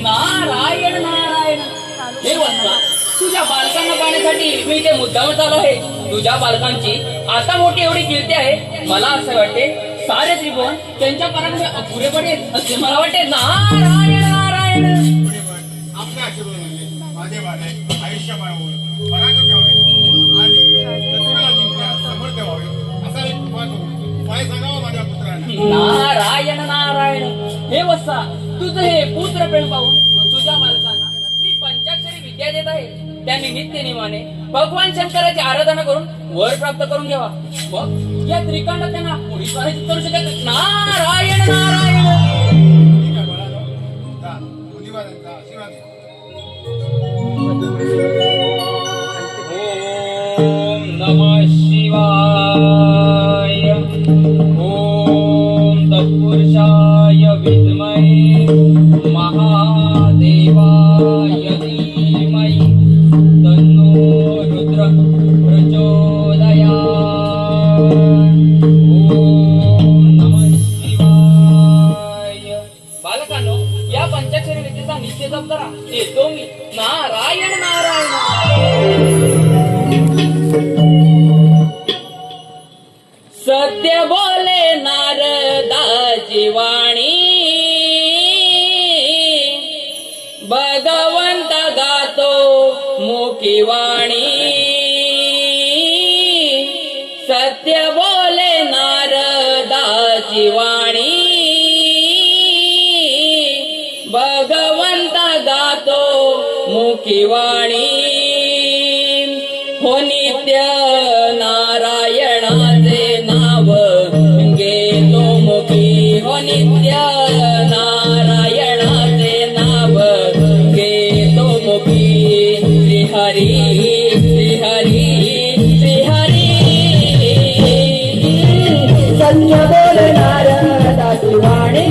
नारायण नारायण. हे वत्सा, तुझ्या बालकांना पाहण्यासाठी मी इथे मुद्दाम आलो आहे. तुझ्या बालकांची आता मोठी एवढी कीर्ती आहे, मला असं वाटते सारे त्रिभुवन त्यांच्या परामध्ये अपुरे पडेल असे मला वाटते. नारायण नारायण. आपल्या आशीर्वादाने माझे बालक आयुष्य वाढवून पराक्रमी व्हावे आणि प्रतिमेला जिंकण्यास समर्थ व्हावे असा एक उपाय सांगावा माझ्या पुत्रांना. नारायण नारायण. हे वत्सा, तुझं हे पुत्र प्रेम पाहून तुझ्या बालकांना मी पंचाक्षरी विद्या देत आहे. त्या निमित्त नियमाने भगवान शंकराची आराधना करून वर प्राप्त करून घ्यावा. मग या त्रिकांडात त्यांना कोणीच पराजित करू शकत. नारायण नारायण. ठीक आहे बाळांनो, जा, मुनिवारांचा आशीर्वाद घ्या. ओम नमः शिवाय. ओम तत्पुरुषाय विद्महे महादेवाय धीमहि तन्नो रुद्र प्रचोदयात्. ओम नमः शिवाय. बालकांनो, या पंचाक्षरी विद्येचा निश्चय जप करा. येतो मी. नारायण नारायण. सत्य बोले नारदाची वाणी, भगवंत गातो मुखी वाणी. सत्य बोले नारदाची वाणी, भगवंत गातो मुखी वाणी. हो नित्य नारायणाचे नाव घेतो मुखी. हो नित्य नारायणाचे नाव घेतो मुखी. श्री हरी श्री हरी श्री हरी. सत्य बोल नारदाची वाणी,